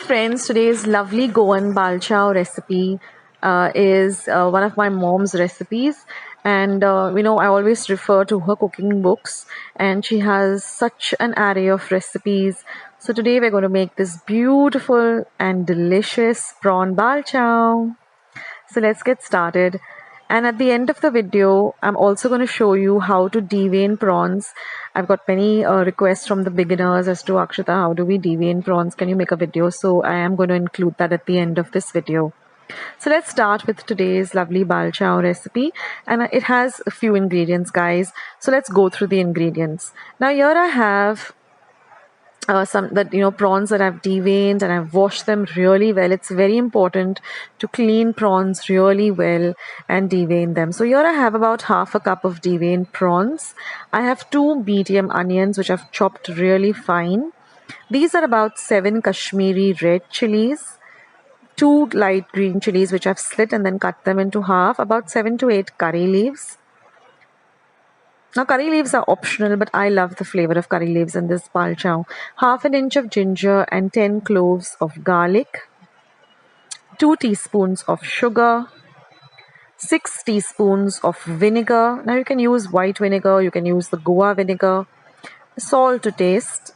friends, today's lovely Goan Balchao recipe is one of my mom's recipes, and I always refer to her cooking books, and she has such an array of recipes. So today we're going to make this beautiful and delicious prawn balchao. So let's get started. And at the end of the video, I'm also going to show you how to devein prawns. I've got many requests from the beginners as to Akshata, how do we devein prawns? Can you make a video? So I am going to include that at the end of this video. So let's start with today's lovely balchao recipe, and it has a few ingredients, guys. So let's go through the ingredients. Now here I have some that prawns that I've deveined and I've washed them really well. It's very important to clean prawns really well and devein them. So here I have about half a cup of deveined prawns. I have 2 medium onions which I've chopped really fine. These are about 7 Kashmiri red chilies, 2 light green chilies which I've slit and then cut them into half, about 7 to 8 curry leaves. Now curry leaves are optional, but I love the flavor of curry leaves in this balchao. Half an inch of ginger and 10 cloves of garlic, 2 teaspoons of sugar, 6 teaspoons of vinegar. Now you can use white vinegar, you can use the Goa vinegar, salt to taste.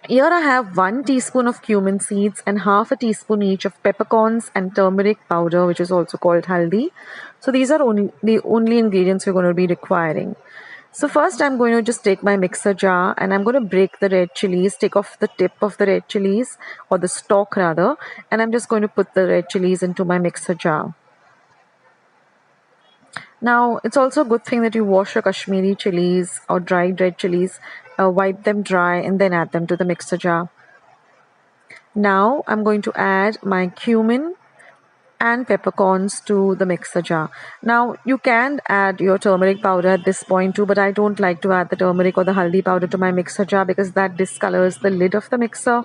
Here I have 1 teaspoon of cumin seeds and half a teaspoon each of peppercorns and turmeric powder, which is also called haldi. So these are the only ingredients we're going to be requiring. So first I'm going to just take my mixer jar and I'm going to break the red chilies, take off the tip of the red chilies, or the stalk rather, and I'm just going to put the red chilies into my mixer jar. Now, it's also a good thing that you wash your Kashmiri chilies or dried red chilies, wipe them dry and then add them to the mixer jar. Now, I'm going to add my cumin and peppercorns to the mixer jar. Now, you can add your turmeric powder at this point too, but I don't like to add the turmeric or the haldi powder to my mixer jar because that discolors the lid of the mixer.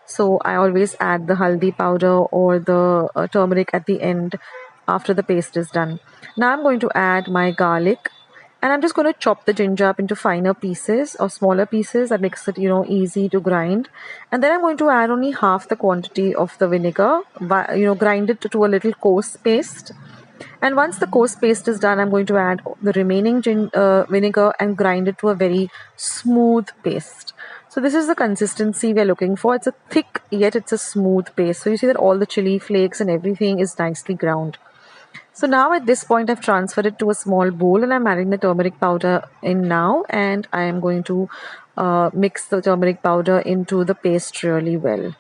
So I always add the haldi powder or the turmeric at the end after the paste is done. Now I'm going to add my garlic and I'm just going to chop the ginger up into finer pieces or smaller pieces. That makes it easy to grind. And then I'm going to add only half the quantity of the vinegar, grind it to a little coarse paste. And once the coarse paste is done, I'm going to add the remaining vinegar and grind it to a very smooth paste. So this is the consistency we're looking for. It's a thick, yet it's a smooth paste. So you see that all the chili flakes and everything is nicely ground. So now at this point, I've transferred it to a small bowl and I'm adding the turmeric powder in now. And I am going to mix the turmeric powder into the paste really well.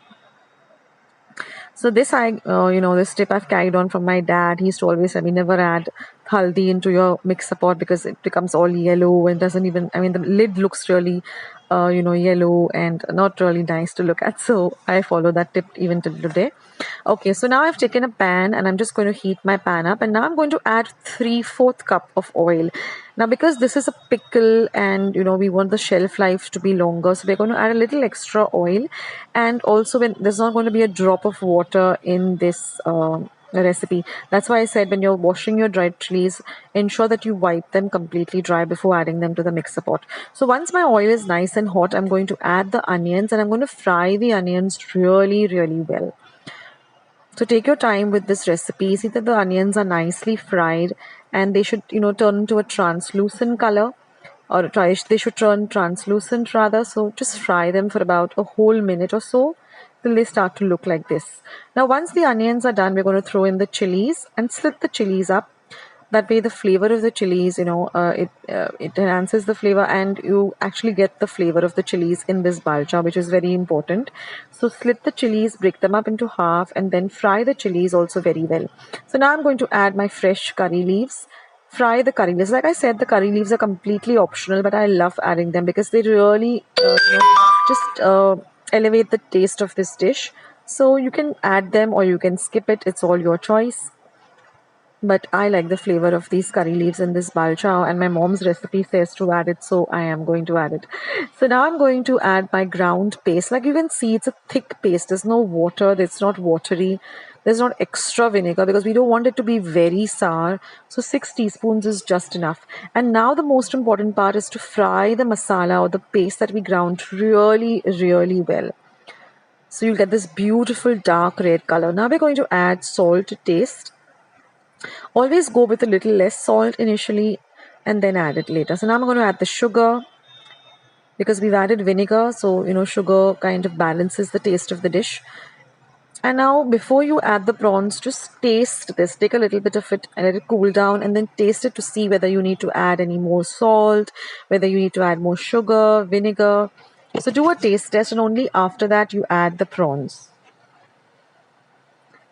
So this this tip I've carried on from my dad. He used to always tell me never add haldi into your mixer pot because it becomes all yellow and doesn't even, the lid looks really, yellow and not really nice to look at. So I follow that tip even till today. Okay, so now I've taken a pan and I'm just going to heat my pan up and now I'm going to add 3/4 cup of oil. Now because this is a pickle and we want the shelf life to be longer, so we're going to add a little extra oil, and also when there's not going to be a drop of water in this recipe. That's why I said when you're washing your dried chilies, ensure that you wipe them completely dry before adding them to the mixer pot. So once my oil is nice and hot, I'm going to add the onions and I'm going to fry the onions really, really well. So take your time with this recipe. See that the onions are nicely fried and they should, turn into a translucent color, or they should turn translucent rather. So just fry them for about a whole minute or so till they start to look like this. Now once the onions are done, we're going to throw in the chilies and slit the chilies up. That way the flavor of the chilies, it enhances the flavor and you actually get the flavor of the chilies in this balchao, which is very important. So slit the chilies, break them up into half and then fry the chilies also very well. So now I'm going to add my fresh curry leaves. Fry the curry leaves. Like I said, the curry leaves are completely optional, but I love adding them because they really elevate the taste of this dish. So you can add them or you can skip it. It's all your choice. But I like the flavor of these curry leaves in this balchao, and my mom's recipe says to add it, so I am going to add it. So now I'm going to add my ground paste. Like you can see, it's a thick paste. There's no water. It's not watery. There's not extra vinegar because we don't want it to be very sour. So 6 teaspoons is just enough. And now the most important part is to fry the masala or the paste that we ground really, really well. So you'll get this beautiful dark red color. Now we're going to add salt to taste. Always go with a little less salt initially and then add it later. So now I'm going to add the sugar because we've added vinegar. So, sugar kind of balances the taste of the dish. And now before you add the prawns, just taste this. Take a little bit of it and let it cool down and then taste it to see whether you need to add any more salt, whether you need to add more sugar, vinegar. So do a taste test and only after that you add the prawns.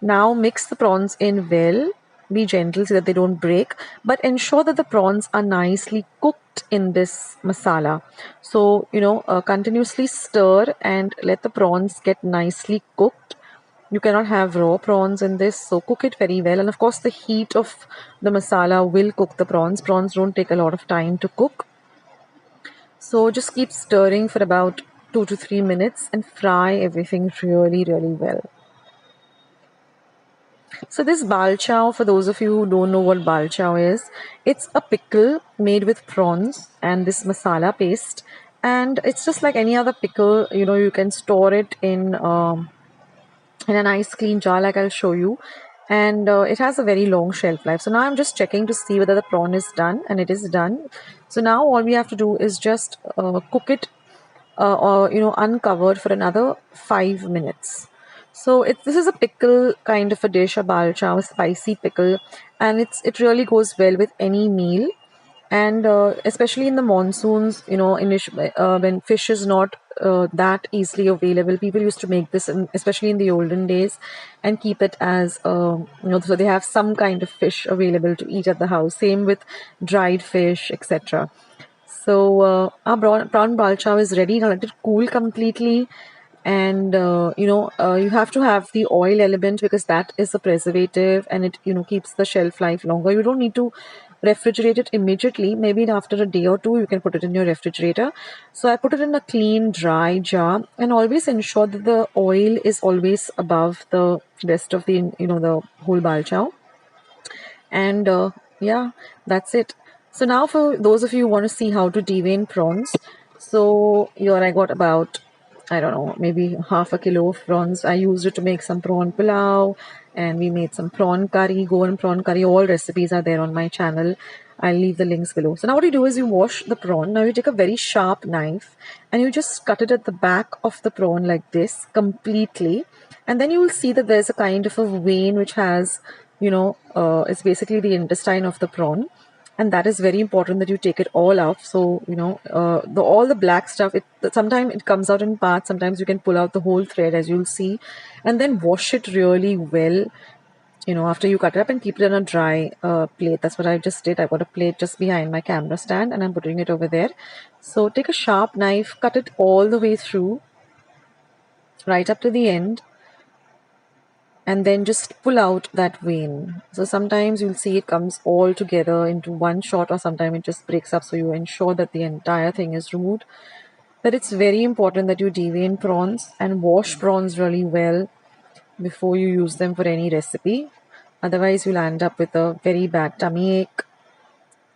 Now mix the prawns in well. Be gentle so that they don't break, but ensure that the prawns are nicely cooked in this masala. So, continuously stir and let the prawns get nicely cooked. You cannot have raw prawns in this, so cook it very well. And of course, the heat of the masala will cook the prawns. Prawns don't take a lot of time to cook. So just keep stirring for about 2 to 3 minutes and fry everything really, really well. So this balchao, for those of you who don't know what balchao is, it's a pickle made with prawns and this masala paste. And it's just like any other pickle, you can store it in a nice clean jar like I'll show you, and it has a very long shelf life. So now I'm just checking to see whether the prawn is done, and it is done. So now all we have to do is just cook it or uncovered for another 5 minutes. So this is a pickle kind of a dish, a balcha, a spicy pickle, and it really goes well with any meal. And especially in the monsoons, when fish is not that easily available, people used to make this, especially in the olden days, and keep it as so they have some kind of fish available to eat at the house. Same with dried fish, etc. So our prawn balchao is ready. Now let it cool completely. And you have to have the oil element because that is a preservative and it keeps the shelf life longer. You don't need to refrigerate it immediately. Maybe after a day or two you can put it in your refrigerator. So I put it in a clean dry jar and always ensure that the oil is always above the rest of the the whole balchao. And yeah, that's it. So now for those of you who want to see how to devein prawns, so here I got about, I don't know, maybe half a kilo of prawns. I used it to make some prawn pulao, and we made some prawn curry, Goan prawn curry. All recipes are there on my channel. I'll leave the links below. So now what you do is you wash the prawn. Now you take a very sharp knife and you just cut it at the back of the prawn like this completely. And then you will see that there's a kind of a vein which has, it's basically the intestine of the prawn. And that is very important that you take it all out. So, all the black stuff, sometimes it comes out in parts. Sometimes you can pull out the whole thread, as you'll see. And then wash it really well, after you cut it up, and keep it on a dry plate. That's what I just did. I got a plate just behind my camera stand and I'm putting it over there. So take a sharp knife, cut it all the way through, right up to the end, and then just pull out that vein. So sometimes you'll see it comes all together into one shot, or sometimes it just breaks up. So you ensure that the entire thing is removed. But it's very important that you devein prawns and wash prawns really well before you use them for any recipe. Otherwise, you'll end up with a very bad tummy ache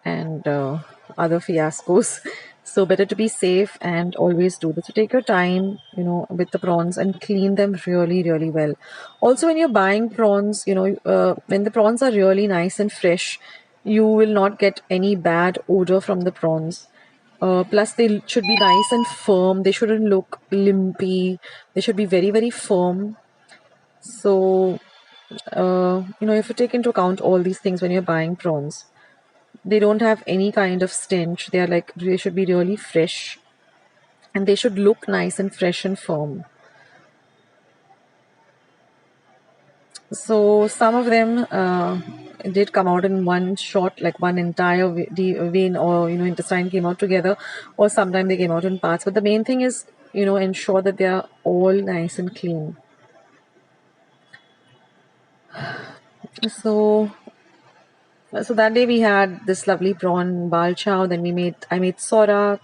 and other fiascos. So better to be safe and always do this. So take your time, with the prawns and clean them really, really well. Also, when you're buying prawns, when the prawns are really nice and fresh, you will not get any bad odor from the prawns. Plus, they should be nice and firm. They shouldn't look limpy. They should be very, very firm. So, if you take into account all these things when you're buying prawns, they don't have any kind of stench. They should be really fresh and they should look nice and fresh and firm. So some of them did come out in one shot, like one entire vein or intestine came out together, or sometimes they came out in parts. But the main thing is ensure that they are all nice and clean. So that day we had this lovely prawn balchao. Then I made sorak.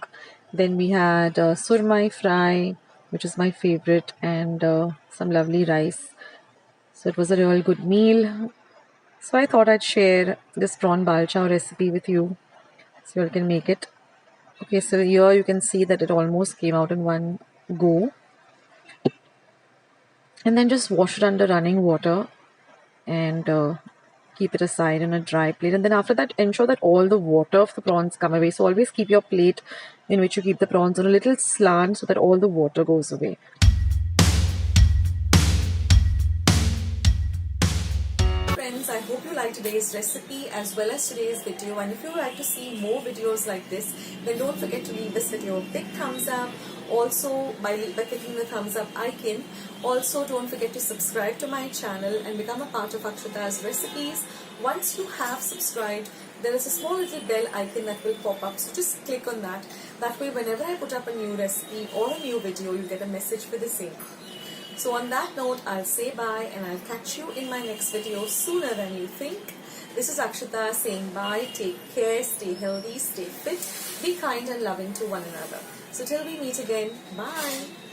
Then we had surmai fry, which is my favorite, and some lovely rice. So it was a real good meal. So I thought I'd share this prawn balchao recipe with you, so you can make it. Okay, so here you can see that it almost came out in one go. And then just wash it under running water and keep it aside in a dry plate. And then after that, ensure that all the water of the prawns come away. So always keep your plate in which you keep the prawns on a little slant so that all the water goes away. Friends, I hope you liked today's recipe as well as today's video, and if you would like to see more videos like this, then don't forget to leave this video a big thumbs up. Also, by clicking the thumbs up icon. Also, don't forget to subscribe to my channel and become a part of Akshata's recipes. Once you have subscribed, there is a small little bell icon that will pop up, so just click on that. That way, whenever I put up a new recipe or a new video, you get a message for the same. So on that note, I'll say bye and I'll catch you in my next video sooner than you think. This is Akshata saying bye, take care, stay healthy, stay fit, be kind and loving to one another. So till we meet again, bye.